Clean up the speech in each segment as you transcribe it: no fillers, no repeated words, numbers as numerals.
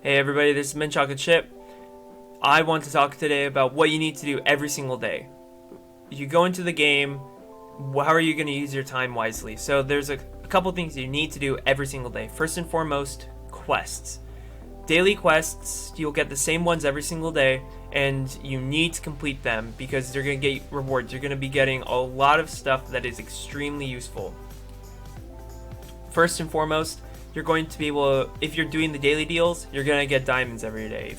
Hey everybody, this is Mint Chocolate Chip. I want to talk today about what you need to do every single day. You go into the game, how are you going to use your time wisely? So there's a couple things you need to do every single day. First and foremost, quests. Daily quests, you'll get the same ones every single day, and you need to complete them because they're going to get rewards. You're going to be getting a lot of stuff that is extremely useful. First and foremost, you're going to be able to, if you're doing the daily deals, you're going to get diamonds every day.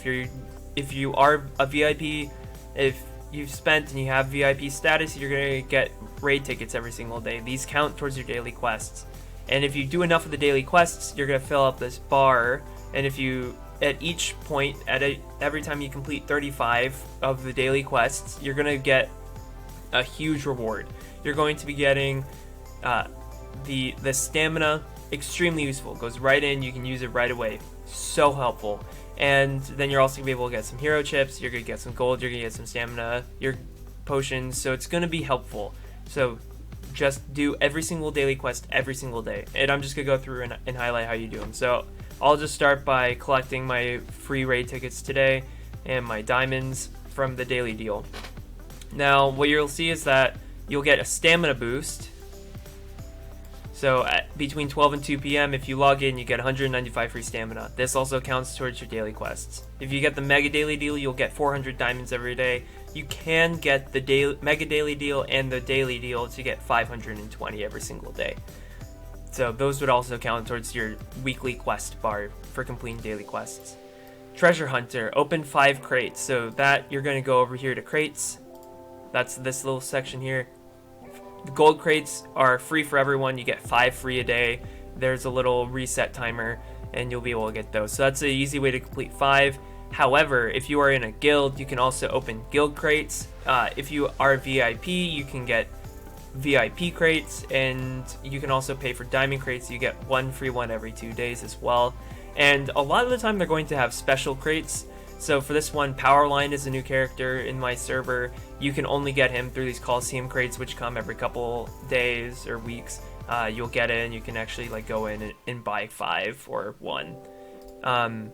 If you are a VIP, if you've spent and you have VIP status, you're going to get raid tickets every single day. These count towards your daily quests. And if you do enough of the daily quests, you're going to fill up this bar. And if you, at each point, every time you complete 35 of the daily quests, you're going to get a huge reward. You're going to be getting the stamina. Extremely useful. It goes right in, you can use it right away. So helpful. And then you're also going to be able to get some hero chips, you're going to get some gold, you're going to get some stamina, your potions, so it's going to be helpful. So just do every single daily quest every single day. And I'm just going to go through and highlight how you do them. So I'll just start by collecting my free raid tickets today and my diamonds from the daily deal. Now what you'll see is that you'll get a stamina boost. So between 12 and 2 p.m. if you log in, you get 195 free stamina. This also counts towards your daily quests. If you get the mega daily deal, you'll get 400 diamonds every day. You can get the mega daily deal and the daily deal to get 520 every single day. So those would also count towards your weekly quest bar for completing daily quests. Treasure Hunter, open 5 crates. So that you're going to go over here to crates. That's this little section here. The gold crates are free for everyone. You get 5 free a day. There's a little reset timer and you'll be able to get those. So that's an easy way to complete 5. However, if you are in a guild, you can also open guild crates. If you are VIP, you can get VIP crates, and you can also pay for diamond crates. You get 1 free one every 2 days as well. And a lot of the time they're going to have special crates. So for this one, Powerline is a new character in my server. You can only get him through these Coliseum crates, which come every couple days or weeks. You'll get in, you can actually go in and buy 5 or 1.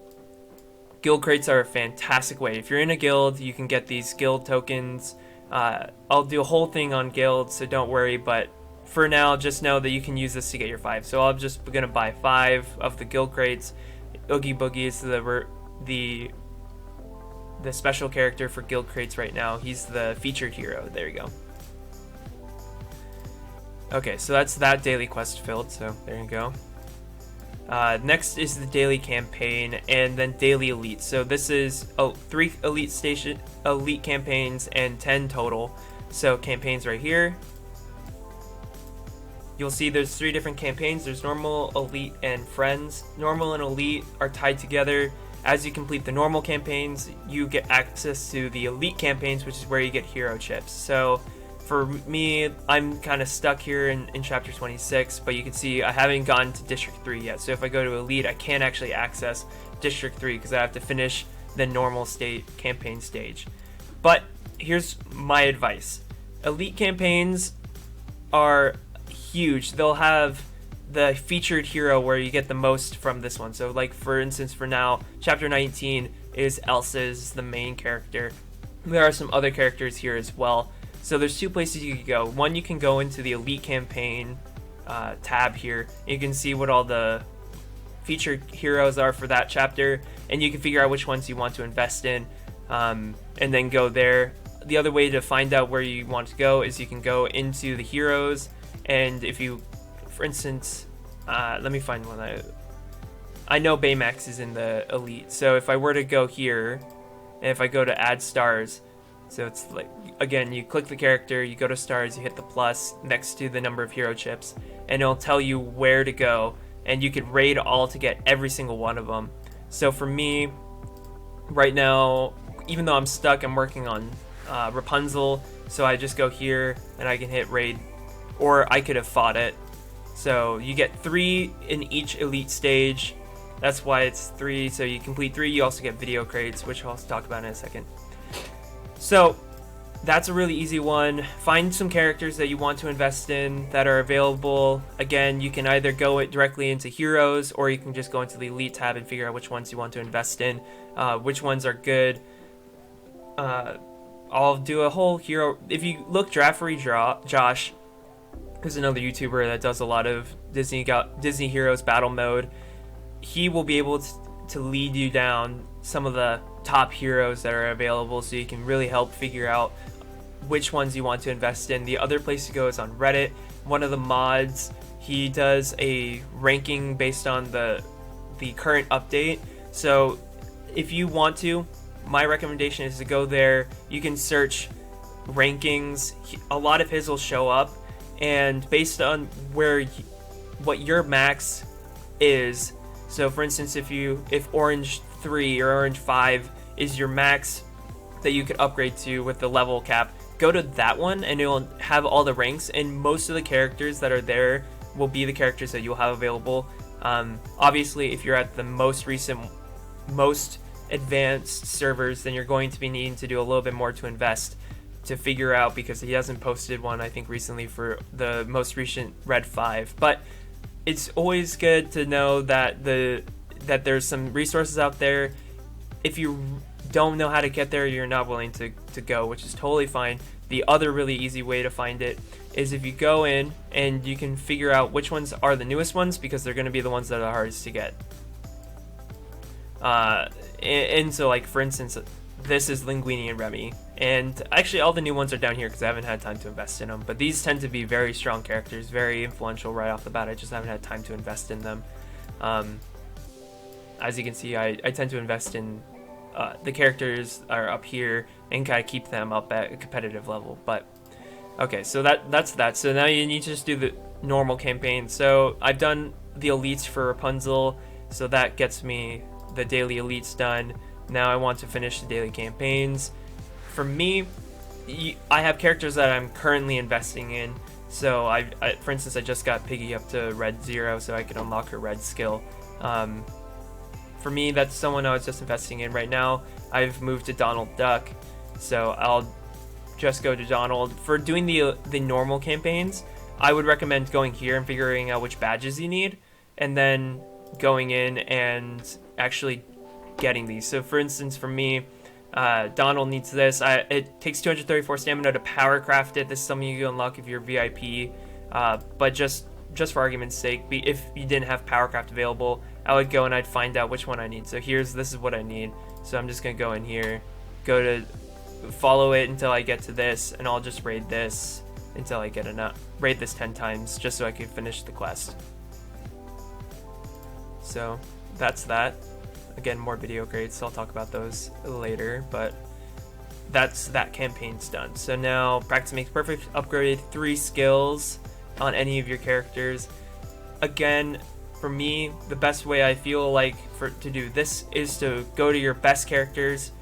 Guild crates are a fantastic way. If you're in a guild, you can get these guild tokens. I'll do a whole thing on guilds, so don't worry, but for now, just know that you can use this to get your 5. So I'm just gonna buy 5 of the guild crates. Oogie Boogie is the special character for guild crates right now. He's the featured hero. There you go. Okay, so that's that daily quest filled, so there you go. Next is the daily campaign and then daily elite. So this is 3 elite campaigns and 10 total. So campaigns right here. You'll see there's 3 different campaigns. There's normal, elite, and friends. Normal and elite are tied together. As you complete the normal campaigns, you get access to the elite campaigns, which is where you get hero chips. So for me, I'm kind of stuck here in chapter 26, but you can see I haven't gotten to district 3 yet. So if I go to elite, I can't actually access district 3 because I have to finish the normal campaign stage. But here's my advice. Elite campaigns are huge. They'll have the featured hero where you get the most from this one. So for instance, for now, chapter 19 is Elsa's the main character. There are some other characters here as well. So there's 2 places you can go. One, you can go into the elite campaign tab here. You can see what all the featured heroes are for that chapter, and you can figure out which ones you want to invest in, and then go there. The other way to find out where you want to go is you can go into the heroes, and if you, for instance, let me find one. I know Baymax is in the elite, so if I were to go here, and if I go to add stars, so it's again, you click the character, you go to stars, you hit the plus next to the number of hero chips, and it'll tell you where to go, and you could raid all to get every single one of them. So for me, right now, even though I'm stuck, I'm working on Rapunzel, so I just go here, and I can hit raid, or I could have fought it. So you get 3 in each elite stage. That's why it's 3. So you complete 3. You also get video crates, which I'll talk about in a second. So that's a really easy one. Find some characters that you want to invest in that are available. Again, you can either go it directly into heroes, or you can just go into the elite tab and figure out which ones you want to invest in, which ones are good. I'll do a whole hero. If you look Josh, who's another YouTuber that does a lot of Disney Heroes battle mode, he will be able to lead you down some of the top heroes that are available, so you can really help figure out which ones you want to invest in. The other place to go is on Reddit. One of the mods, he does a ranking based on the current update. So if you want to, my recommendation is to go there. You can search rankings. A lot of his will show up, and based on what your max is. So for instance, if Orange 3 or Orange 5 is your max that you could upgrade to with the level cap, go to that one and it'll have all the ranks, and most of the characters that are there will be the characters that you'll have available. Obviously, if you're at the most advanced servers, then you're going to be needing to do a little bit more to invest to figure out, because he hasn't posted one, I think, recently for the most recent Red 5. But it's always good to know that there's some resources out there. If you don't know how to get there, you're not willing to go, which is totally fine. The other really easy way to find it is if you go in and you can figure out which ones are the newest ones, because they're going to be the ones that are the hardest to get. And so, like, for instance, this is Linguini and Remy, and actually all the new ones are down here because I haven't had time to invest in them, but these tend to be very strong characters, very influential right off the bat. I just haven't had time to invest in them. As you can see, I tend to invest in the characters are up here and kind of keep them up at a competitive level. But okay, so that's that. So now you need to just do the normal campaign. So I've done the elites for Rapunzel, so that gets me the daily elites done. Now I want to finish the daily campaigns. For me, I have characters that I'm currently investing in. So for instance, I just got Piggy up to Red 0 so I can unlock her Red skill. For me, that's someone I was just investing in. Right now, I've moved to Donald Duck, so I'll just go to Donald. For doing the normal campaigns, I would recommend going here and figuring out which badges you need, and then going in and actually getting these. So for instance, for me, Donald needs this. It takes 234 stamina to power craft it. This is something you can unlock if you're VIP, but just for argument's sake, if you didn't have power craft available, I would go and I'd find out which one I need. So this is what I need. So I'm just gonna go in here, go to follow it until I get to this, and I'll just raid this until I get enough. Raid this 10 times just so I can finish the quest. So that's that. Again, more video grades, so I'll talk about those later, but that campaign's done. So now, Practice Makes Perfect, upgrade 3 skills on any of your characters. Again, for me, the best way I feel like to do this is to go to your best characters,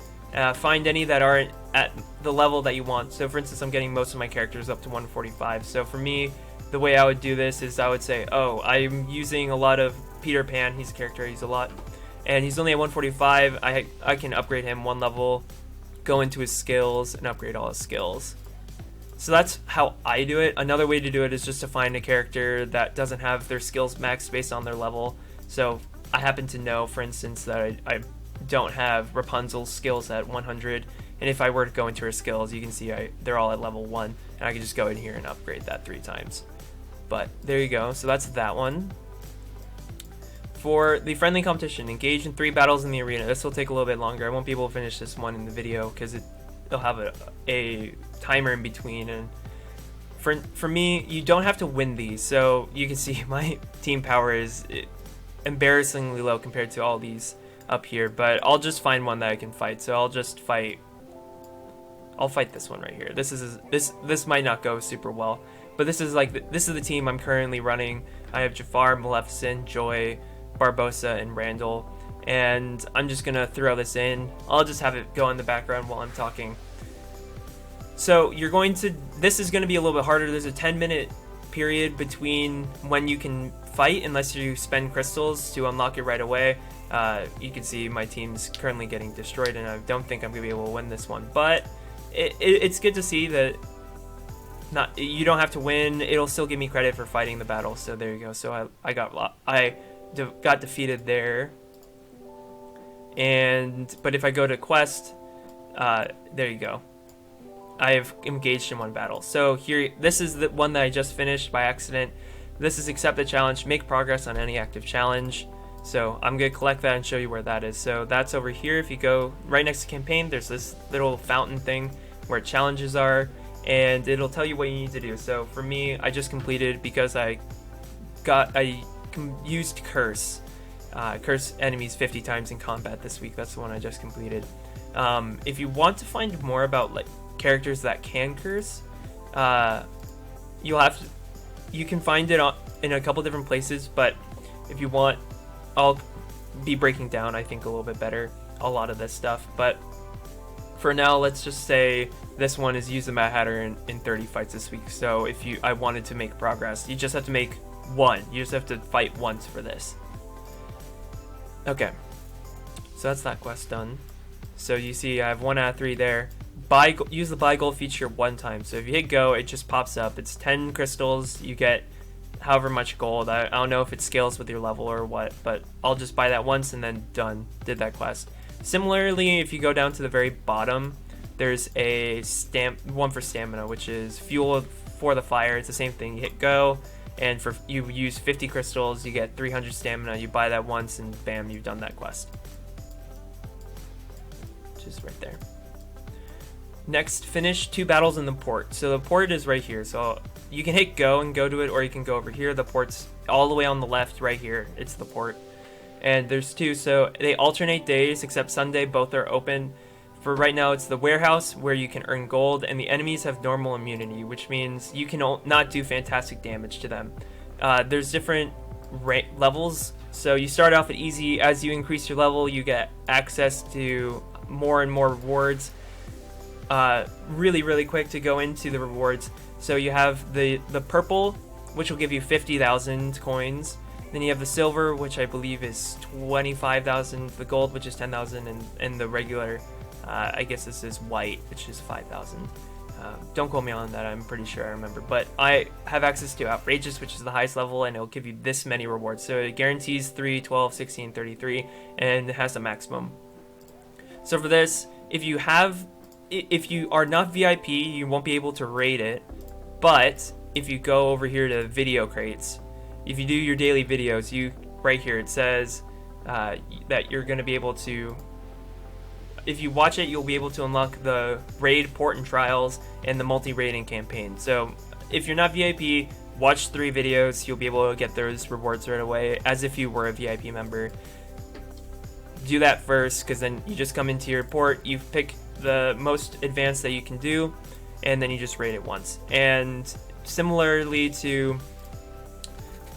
find any that aren't at the level that you want. So for instance, I'm getting most of my characters up to 145. So for me, the way I would do this is I would say, oh, I'm using a lot of Peter Pan. He's a character I use a lot, and he's only at 145. I can upgrade him 1 level, go into his skills, and upgrade all his skills. So that's how I do it. Another way to do it is just to find a character that doesn't have their skills maxed based on their level. So I happen to know, for instance, that I don't have Rapunzel's skills at 100, and if I were to go into her skills, you can see they're all at level 1, and I can just go in here and upgrade that 3 times. But there you go. So that's that one. For the friendly competition, engage in 3 battles in the arena. This will take a little bit longer. I won't be able to finish this one in the video because it'll have a timer in between. And for me, you don't have to win these. So you can see my team power is embarrassingly low compared to all these up here. But I'll just find one that I can fight. So I'll fight this one right here. This might not go super well, but this is the team I'm currently running. I have Jafar, Maleficent, Joy, Barbossa, and Randall, and I'm just gonna throw this in. I'll just have it go in the background while I'm talking. So this is gonna be a little bit harder. There's a 10-minute period between when you can fight, unless you spend crystals to unlock it right away. You can see my team's currently getting destroyed, and I don't think I'm gonna be able to win this one, but it's good to see that you don't have to win. It'll still give me credit for fighting the battle. So there you go. So I got defeated there. But if I go to quest, there you go. I have engaged in one battle. So here, this is the one that I just finished by accident. This is accept the challenge, make progress on any active challenge. So I'm going to collect that and show you where that is. So that's over here. If you go right next to campaign, there's this little fountain thing where challenges are, and it'll tell you what you need to do. So for me, I just completed because I used curse. Curse enemies 50 times in combat this week. That's the one I just completed. If you want to find more about like characters that can curse, you can find it in a couple different places, but if you want, I'll be breaking down, I think, a little bit better a lot of this stuff. But for now, let's just say this one is use the Mad Hatter in 30 fights this week. So if I wanted to make progress, you just have to make one. You just have to fight once for this. Okay, so that's that quest done. So you see I have 1 out of 3 there. Use the buy gold feature one time. So if you hit go, it just pops up. It's 10 crystals. You get however much gold. I don't know if it scales with your level or what, but I'll just buy that once and then done. Did that quest. Similarly, if you go down to the very bottom, there's a one for stamina, which is fuel for the fire. It's the same thing. You hit go, and you use 50 crystals, you get 300 stamina. You buy that once, and bam, you've done that quest. Just right there. Next, finish 2 battles in the port. So the port is right here. So you can hit go and go to it, or you can go over here. The port's all the way on the left right here. It's the port. And there's 2, so they alternate days, except Sunday both are open. For right now, it's the warehouse where you can earn gold, and the enemies have normal immunity, which means you can not do fantastic damage to them. There's different levels, so you start off at easy. As you increase your level, you get access to more and more rewards. Really quick to go into the rewards. So you have the purple, which will give you 50,000 coins. Then you have the silver, which I believe is 25,000. The gold, which is 10,000, and the regular, I guess this is white, which is 5,000. Don't quote me on that. I'm pretty sure I remember. But I have access to outrageous, which is the highest level, and it'll give you this many rewards. So it guarantees 3, 12, 16, 33, and it has a maximum. So for this, if you are not VIP, you won't be able to raid it. But if you go over here to video crates, if you do your daily videos, right here it says that you're going to be able to, if you watch it, you'll be able to unlock the raid, port, and trials, and the multi-raiding campaign. So if you're not VIP, watch 3 videos. You'll be able to get those rewards right away, as if you were a VIP member. Do that first, because then you just come into your port, you pick the most advanced that you can do, and then you just raid it once. And similarly to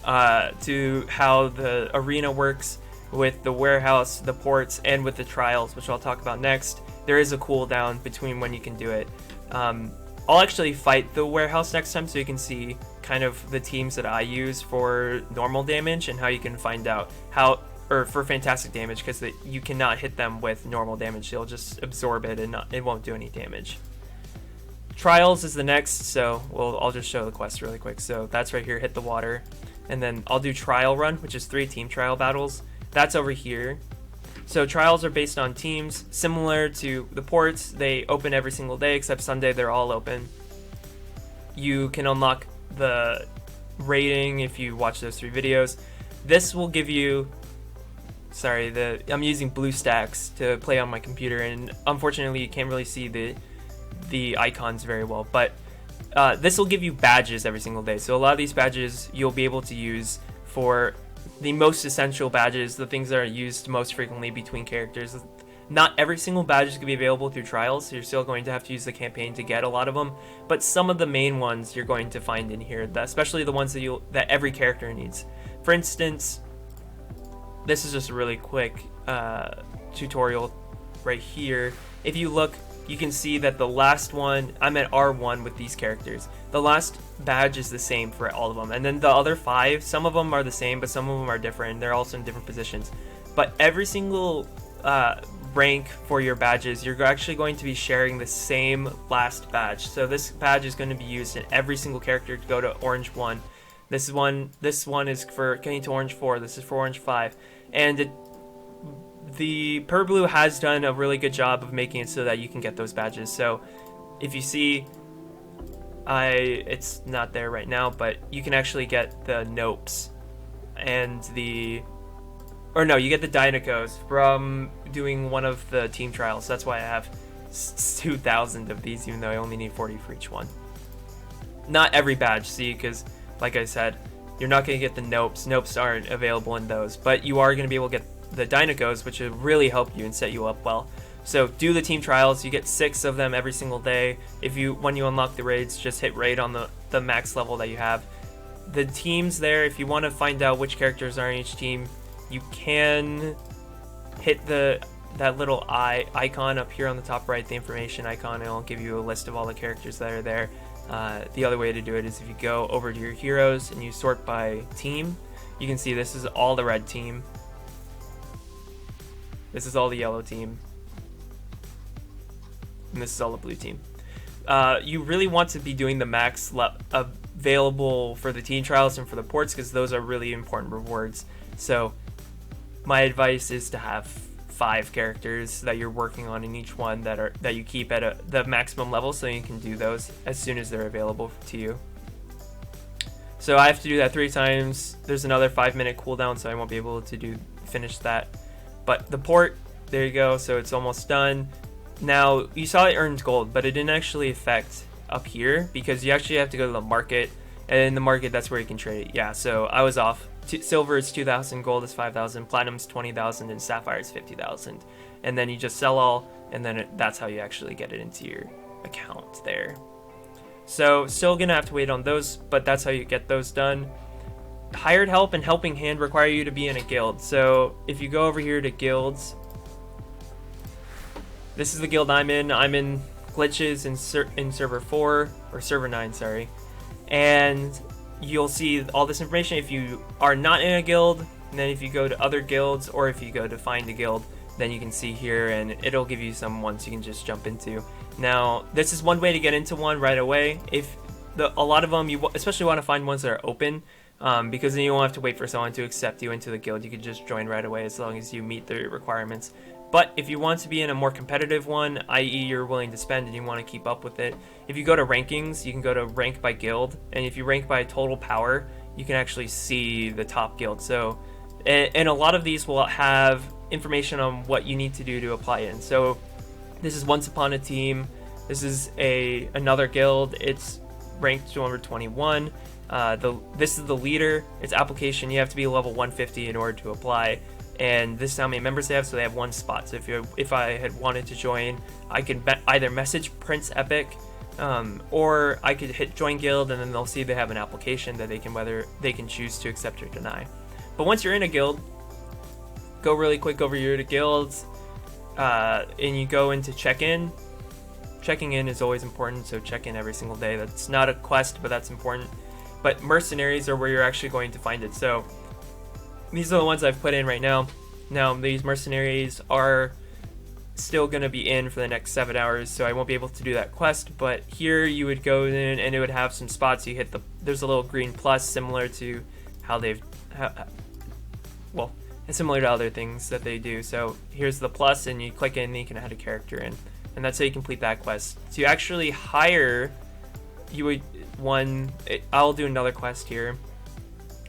how the arena works with the warehouse, the ports, and with the trials, which I'll talk about next, there is a cooldown between when you can do it. I'll actually fight the warehouse next time, so you can see kind of the teams that I use for normal damage and how you can find out or for fantastic damage, because you cannot hit them with normal damage. They'll just absorb it and it won't do any damage. Trials is the next, so I'll just show the quest really quick. So that's right here, hit the water. And then I'll do trial run, which is 3 team trial battles. That's over here. So trials are based on teams, similar to the ports. They open every single day, except Sunday they're all open. You can unlock the rating if you watch those 3 videos. This will give you, I'm using BlueStacks to play on my computer, and unfortunately you can't really see the icons very well, but this will give you badges every single day. So a lot of these badges you'll be able to use for the most essential badges, the things that are used most frequently between characters. Not every single badge is going to be available through trials, so you're still going to have to use the campaign to get a lot of them, but some of the main ones you're going to find in here, especially the ones that every character needs. For instance, this is just a really quick tutorial right here. If you look, you can see that the last one, I'm at R1 with these characters. The last badge is the same for all of them. And then the other 5, some of them are the same, but some of them are different. They're also in different positions. But every single rank for your badges, you're actually going to be sharing the same last badge. So this badge is going to be used in every single character to go to orange 1. This one is for getting to orange 4. This is for orange 5. And the Purple Blue has done a really good job of making it so that you can get those badges. So if you see, it's not there right now, but you can actually get the Nopes and you get the Dynacos from doing one of the team trials. That's why I have 2,000 of these, even though I only need 40 for each one. Not every badge, see, because like I said, you're not going to get the Nopes. Nopes aren't available in those, but you are going to be able to get the Dynacos, which will really help you and set you up well. So do the team trials. You get 6 of them every single day. When you unlock the raids, just hit raid on the max level that you have. The teams there, if you want to find out which characters are in each team, you can hit that little icon up here on the top right, the information icon. It'll give you a list of all the characters that are there. The other way to do it is if you go over to your heroes and you sort by team, you can see this is all the red team. This is all the yellow team. And this is all the blue team. You really want to be doing the max available for the team trials and for the ports, because those are really important rewards. So my advice is to have 5 characters that you're working on in each one that you keep at the maximum level, so you can do those as soon as they're available to you. So I have to do that 3 times. There's another 5-minute cooldown, so I won't be able to finish that. But the port, there you go. So it's almost done. Now you saw it earned gold, but it didn't actually affect up here because you actually have to go to the market, and in the market that's where you can trade it. Yeah, so I was off. Silver is 2,000, gold is 5,000, platinum is 20,000, and sapphire is 50,000. And then you just sell all, and then that's how you actually get it into your account there. So still gonna have to wait on those, but that's how you get those done. Hired help and helping hand require you to be in a guild. So if you go over here to guilds, this is the guild I'm in. I'm in glitches in server 4 or server 9, sorry. And you'll see all this information if you are not in a guild. And then if you go to other guilds, or if you go to find a guild, then you can see here, and it'll give you some ones you can just jump into. Now, this is one way to get into one right away. A lot of them, you especially want to find ones that are open, because then you won't have to wait for someone to accept you into the guild. You can just join right away as long as you meet the requirements. But if you want to be in a more competitive one, i.e. you're willing to spend and you want to keep up with it, if you go to rankings, you can go to rank by guild, and if you rank by total power, you can actually see the top guild. So, and a lot of these will have information on what you need to do to apply in. So this is Once Upon a Team. This is another guild. It's ranked number 21. This is the leader. It's application. You have to be level 150 in order to apply. And this is how many members they have, so they have 1 spot. So if I had wanted to join, I could either message Prince Epic, or I could hit join guild, and then they'll see they have an application that whether they can choose to accept or deny. But once you're in a guild, go really quick over here to guilds, and you go into check-in. Checking in is always important, so check in every single day. That's not a quest, but that's important. But mercenaries are where you're actually going to find it. So these are the ones I've put in right now. Now, these mercenaries are still going to be in for the next 7 hours, so I won't be able to do that quest. But here you would go in, and it would have some spots. You hit there's a little green plus, similar to how similar to other things that they do. So here's the plus, and you click in, and you can add a character in, and that's how you complete that quest. To actually hire, I'll do another quest here.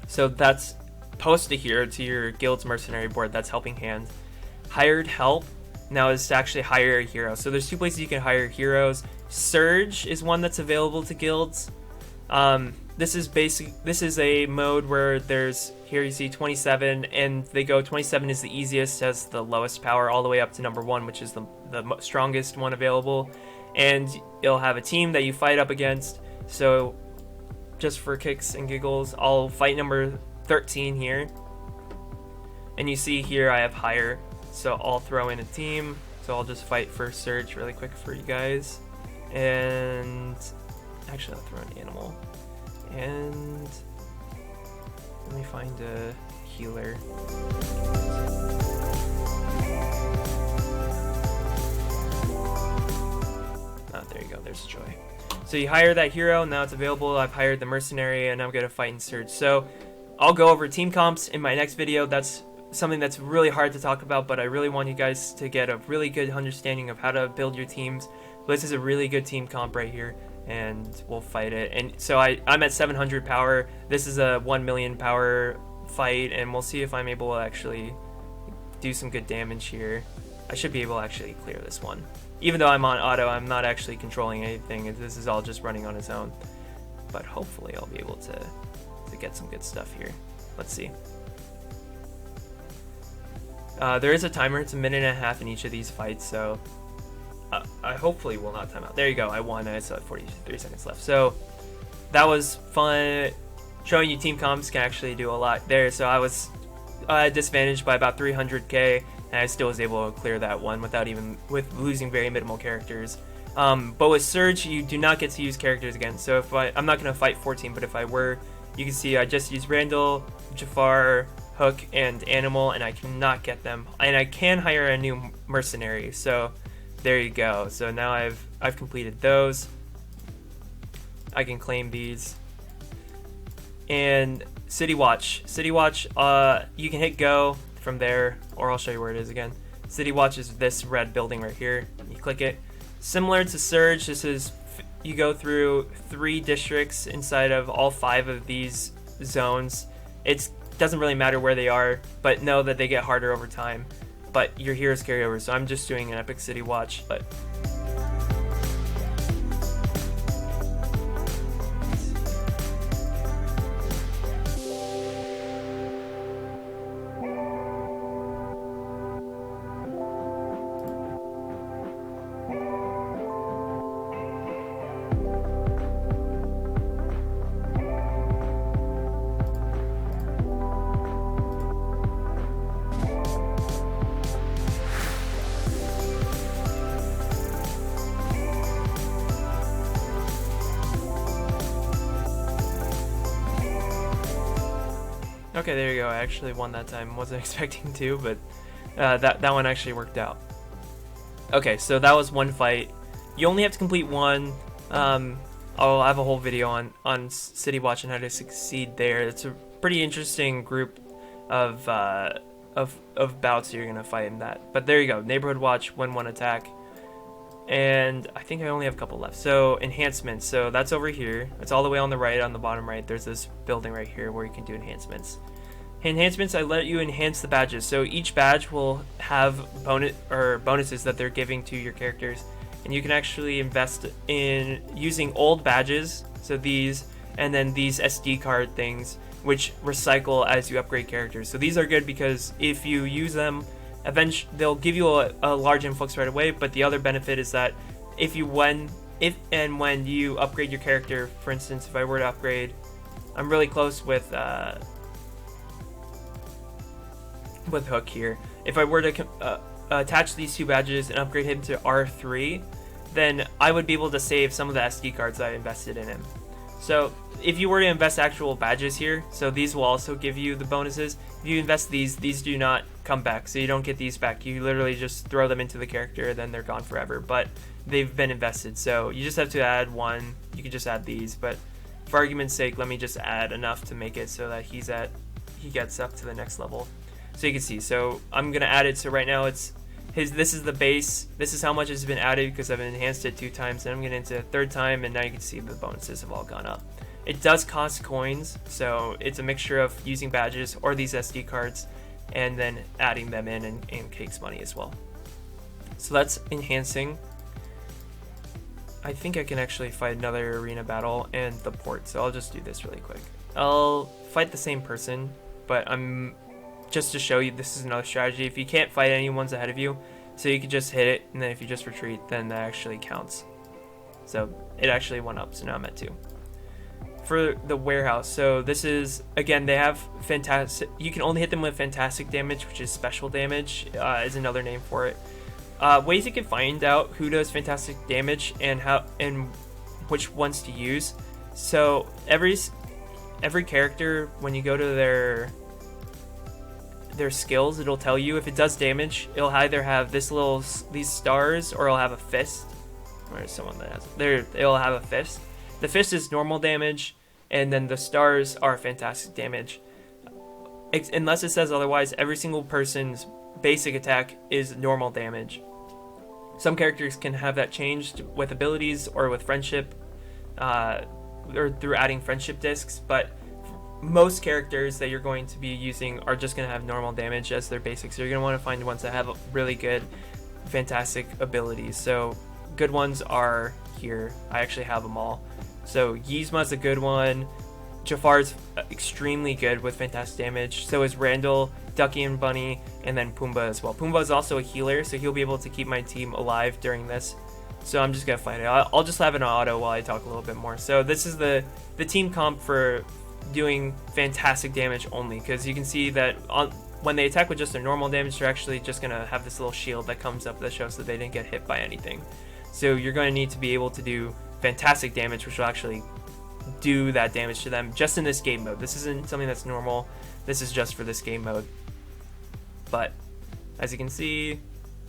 So that's post a hero to your guild's mercenary board. That's helping hand. Hired help now is to actually hire a hero. So there's 2 places you can hire heroes. Surge is one that's available to guilds. This is a mode where here you see 27, and they go 27 is the easiest, has the lowest power, all the way up to number 1, which is the strongest one available. And you'll have a team that you fight up against. So just for kicks and giggles, I'll fight number 13 here, and you see here I have hire, so I'll throw in a team. So I'll just fight for Surge really quick for you guys, and actually I'll throw an animal, and let me find a healer. So you hire that hero, now it's available. I've hired the mercenary, and I'm gonna fight in Surge. So I'll go over team comps in my next video. That's something that's really hard to talk about, but I really want you guys to get a really good understanding of how to build your teams. This is a really good team comp right here, and we'll fight it. And so I'm at 700 power. This is a 1 million power fight, and we'll see if I'm able to actually do some good damage here. I should be able to actually clear this one. Even though I'm on auto, I'm not actually controlling anything. This is all just running on its own. But hopefully I'll be able to get some good stuff here. Let's see. There is a timer. It's a minute and a half in each of these fights, so I hopefully will not time out. There you go. I won. I still have 43 seconds left. So that was fun. Showing you team comps can actually do a lot there. So I was disadvantaged by about 300k, and I still was able to clear that one with losing very minimal characters. But with Surge, you do not get to use characters again. So if I'm not going to fight 14, but if I were, you can see I just used Randall, Jafar, Hook, and Animal, and I cannot get them. And I can hire a new mercenary. So there you go. So now I've completed those. I can claim these. And City Watch. City Watch, you can hit go from there, or I'll show you where it is again. City Watch is this red building right here. You click it. Similar to Surge, this is, you go through 3 districts inside of all 5 of these zones. It doesn't really matter where they are, but know that they get harder over time. But your heroes carry over, so I'm just doing an epic City Watch. But okay, there you go. I actually won that time. Wasn't expecting to, but that one actually worked out. Okay, so that was one fight. You only have to complete one. I'll have a whole video on City Watch and how to succeed there. It's a pretty interesting group of bouts you're gonna fight in that. But there you go. Neighborhood Watch, win 1 attack. And I think I only have a couple left. So enhancements, so that's over here. It's all the way on the right, on the bottom right. There's this building right here where you can do enhancements. Enhancements, I let you enhance the badges. So each badge will have bonuses that they're giving to your characters, and you can actually invest in using old badges, so these, and then these SD card things, which recycle as you upgrade characters. So these are good because if you use them, eventually they'll give you a large influx right away, but the other benefit is that if and when you upgrade your character, for instance, if I were to upgrade, I'm really close with Hook here. If I were to attach these 2 badges and upgrade him to R3, then I would be able to save some of the SD cards I invested in him. So if you were to invest actual badges here, so these will also give you the bonuses. If you invest these do not come back, so you don't get these back. You literally just throw them into the character, then they're gone forever, but they've been invested. So you just have to add 1. You can just add these, but for argument's sake, let me just add enough to make it so that he gets up to the next level. So you can see, so I'm gonna add it. So right now this is the base. This is how much has been added because I've enhanced it 2 times, and I'm getting into a 3rd time, and now you can see the bonuses have all gone up. It does cost coins, so it's a mixture of using badges or these SD cards and then adding them in and takes money as well. So that's enhancing. I think I can actually fight another arena battle and the port, so I'll just do this really quick. I'll fight the same person, but just to show you, this is another strategy. If you can't fight anyone's ahead of you, so you can just hit it, and then if you just retreat, then that actually counts. So it actually went up, so now I'm at 2. For the warehouse, so this is, again, they have fantastic, you can only hit them with fantastic damage, which is special damage, is another name for it. Ways you can find out who does fantastic damage and which ones to use. So every character, when you go to their skills, it'll tell you if it does damage. It'll either have these stars, or it'll have a fist, Where's someone that has they'll have a fist. The fist is normal damage, and then the stars are fantastic damage. Unless it says otherwise, every single person's basic attack is normal damage. Some characters can have that changed with abilities or with friendship, or through adding friendship discs, but most characters that you're going to be using are just going to have normal damage as their basics. So you're going to want to find ones that have really good, fantastic abilities. So good ones are here. I actually have them all. So Yzma's a good one. Jafar's extremely good with fantastic damage. So is Randall, Ducky and Bunny, and then Pumbaa as well. Pumbaa is also a healer, so he'll be able to keep my team alive during this. So I'm just going to fight it. I'll just have an auto while I talk a little bit more. So this is the team comp for doing fantastic damage only, because you can see that when they attack with just their normal damage, they're actually just going to have this little shield that comes up that shows that they didn't get hit by anything. So you're going to need to be able to do fantastic damage, which will actually do that damage to them just in this game mode. This isn't something that's normal. This is just for this game mode. But as you can see,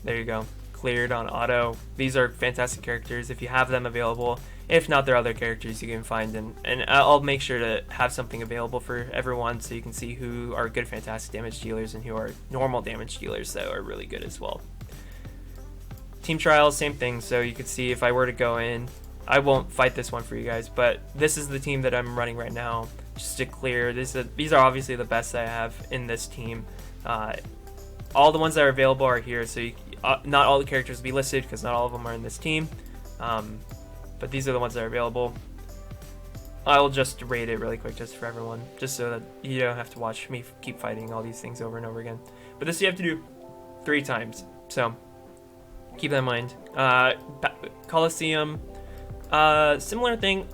there you go, cleared on auto. These are fantastic characters if you have them available. If not, there are other characters you can find, and I'll make sure to have something available for everyone so you can see who are good fantastic damage dealers and who are normal damage dealers that are really good as well. Team trials, same thing. So you could see if I were to go in, I won't fight this one for you guys, but this is the team that I'm running right now, just to clear. These are obviously the best that I have in this team. All the ones that are available are here, so not all the characters will be listed because not all of them are in this team, but these are the ones that are available. I'll just rate it really quick just for everyone, just so that you don't have to watch me keep fighting all these things over and over again. But this you have to do 3 times, so keep that in mind. Coliseum. Similar thing.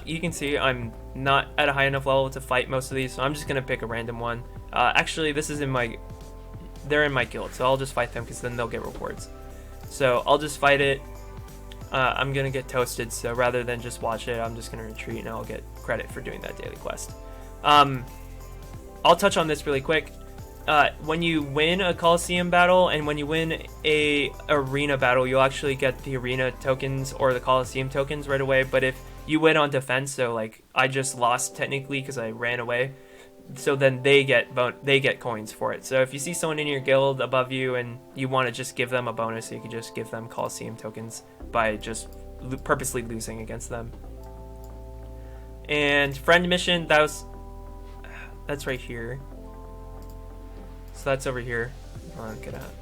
You can see I'm not at a high enough level to fight most of these, so I'm just gonna pick a random one. Actually, this is they're in my guild, so I'll just fight them because then they'll get rewards. So I'll just fight it. I'm gonna get toasted, so rather than just watch it, I'm just gonna retreat and I'll get credit for doing that daily quest. I'll touch on this really quick. When you win a Coliseum battle and when you win a arena battle, you'll actually get the arena tokens or the Coliseum tokens right away. But if you win on defense, so like I just lost technically because I ran away, so then they get coins for it. So if you see someone in your guild above you and you want to just give them a bonus, you can just give them Coliseum tokens by just purposely losing against them. And friend mission, that's right here. So that's over here. Get out.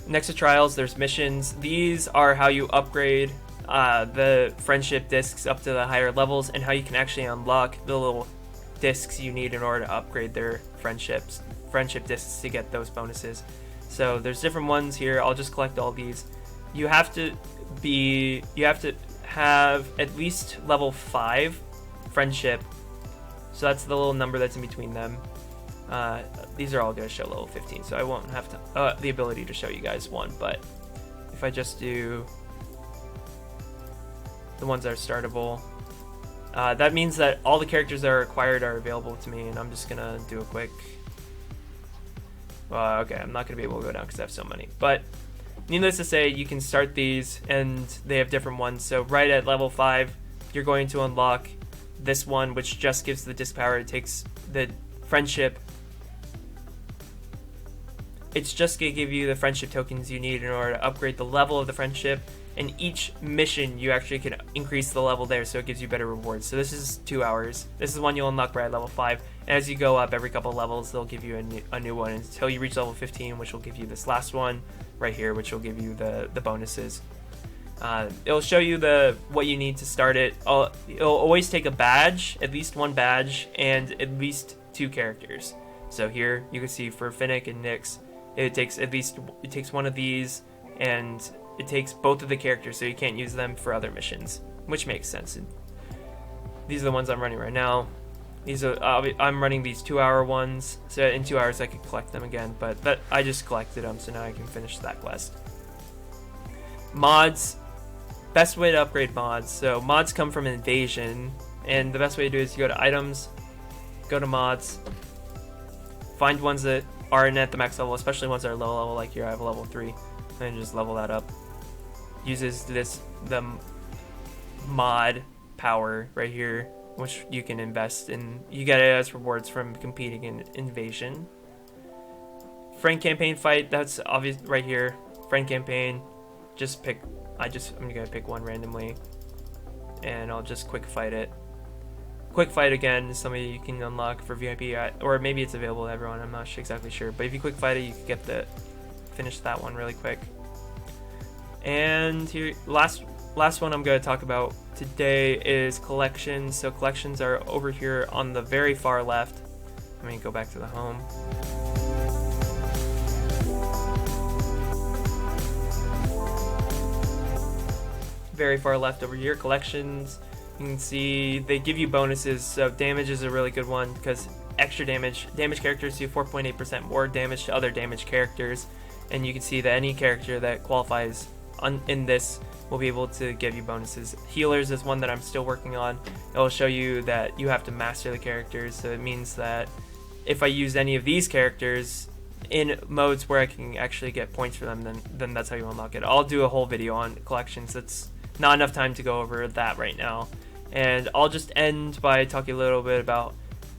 Next to trials, there's missions. These are how you upgrade the friendship discs up to the higher levels, and how you can actually unlock the little discs you need in order to upgrade their friendship discs to get those bonuses. So there's different ones here. I'll just collect all these. You have to have at least level 5 friendship. So that's the little number that's in between them. These are all going to show level 15, so I won't have to the ability to show you guys one. But if I just do the ones that are startable, that means that all the characters that are required are available to me, and I'm just gonna do a quick. Okay, I'm not gonna be able to go down because I have so many. But needless to say, you can start these, and they have different ones. So right at level 5, you're going to unlock this one, which just gives the disc power. It takes the friendship. It's just going to give you the friendship tokens you need in order to upgrade the level of the friendship. And each mission, you actually can increase the level there, so it gives you better rewards. So this is 2 hours. This is one you'll unlock right at level 5. And as you go up every couple of levels, they'll give you a new one until you reach level 15, which will give you this last one right here, which will give you the bonuses. It'll show you what you need to start it. It'll always take a badge, at least one badge, and at least 2 characters. So here you can see for Finnick and Nyx, it takes one of these, and it takes both of the characters, so you can't use them for other missions, which makes sense. And these are the ones I'm running right now. I'm running these 2-hour ones, so in 2 hours I could collect them again, but I just collected them, so now I can finish that quest. Mods, best way to upgrade mods. So mods come from Invasion, and the best way to do it is you go to items, go to mods, find ones that aren't at the max level, especially ones that are low level, like here I have a level 3, and just level that up. uses the mod power right here, which you can invest in. You get it as rewards from competing in Invasion. Friend campaign fight, that's obvious right here. Friend campaign, just pick. I'm gonna pick one randomly, and I'll just quick fight it. Quick fight again is something you can unlock for VIP, or maybe it's available to everyone. I'm not exactly sure, but if you quick fight it, you can get finish that one really quick. And here, last one I'm going to talk about today is collections. So collections are over here on the very far left. Let me go back to the home. Very far left over here, collections. You can see they give you bonuses. So damage is a really good one because extra damage characters do 4.8% more damage to other damage characters, and you can see that any character that qualifies in this will be able to give you bonuses. Healers is one that I'm still working on. It will show you that you have to master the characters, so it means that if I use any of these characters in modes where I can actually get points for them, then that's how you unlock it. I'll do a whole video on collections. That's not enough time to go over that right now, and I'll just end by talking a little bit about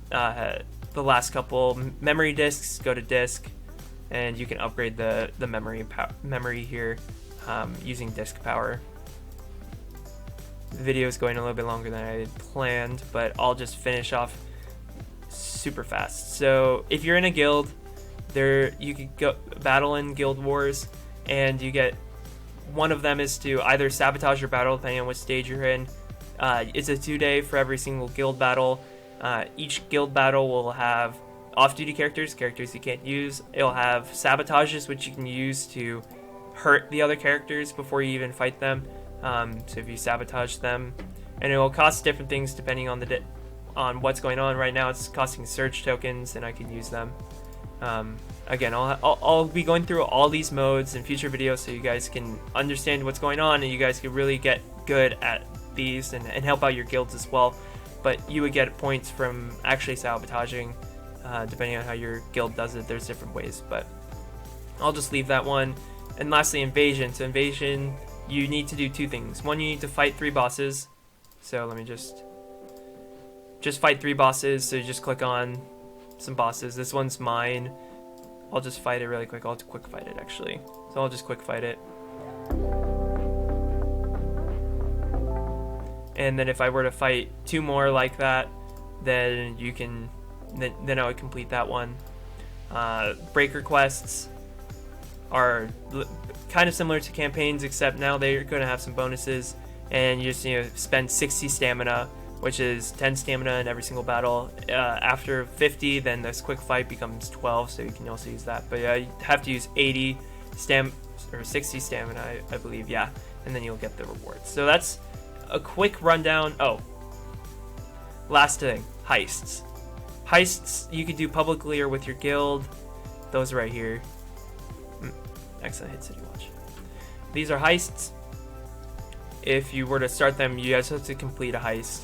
the last couple. Memory discs, go to disc, and you can upgrade the memory here using disc power. The video is going a little bit longer than I had planned, but I'll just finish off super fast. So if you're in a guild, you could go battle in guild wars, and you get one of them is to either sabotage your battle depending on which stage you're in. It's a 2-day for every single guild battle. Each guild battle will have off-duty characters you can't use. It'll have sabotages, which you can use to hurt the other characters before you even fight them. So if you sabotage them, and it will cost different things depending on on what's going on. Right now it's costing surge tokens, and I can use them. Again, I'll be going through all these modes in future videos so you guys can understand what's going on, and you guys can really get good at these and help out your guilds as well. But you would get points from actually sabotaging, depending on how your guild does it. There's different ways, but I'll just leave that one. And lastly, invasion. So invasion, you need to do 2 things. One, you need to fight 3 bosses. So let me just fight 3 bosses. So you just click on some bosses. This one's mine. I'll just fight it really quick. I'll quick fight it actually. So I'll just quick fight it. And then if I were to fight 2 more like that, then you can then I would complete that one. Breaker quests are kind of similar to campaigns, except now they're going to have some bonuses, and you just need to spend 60 stamina, which is 10 stamina in every single battle. After 50, then this quick fight becomes 12, so you can also use that. But yeah, you have to use 60 stamina, I believe, yeah, and then you'll get the rewards. So that's a quick rundown. Oh, last thing, heists. Heists you could do publicly or with your guild. Those right here. Excellent, hit City Watch. These are heists. If you were to start them, you guys have to complete a heist.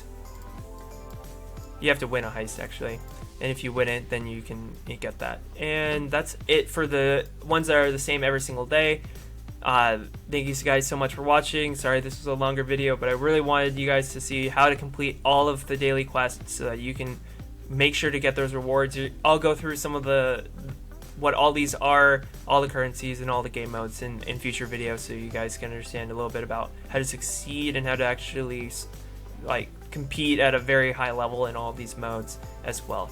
You have to win a heist actually, and if you win it, then you get that. And that's it for the ones that are the same every single day. Thank you guys so much for watching. Sorry this was a longer video, but I really wanted you guys to see how to complete all of the daily quests so that you can make sure to get those rewards. I'll go through some of what all these are, all the currencies and all the game modes in future videos, so you guys can understand a little bit about how to succeed and how to actually compete at a very high level in all these modes as well.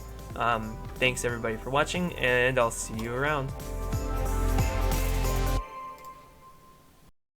Thanks everybody for watching, and I'll see you around.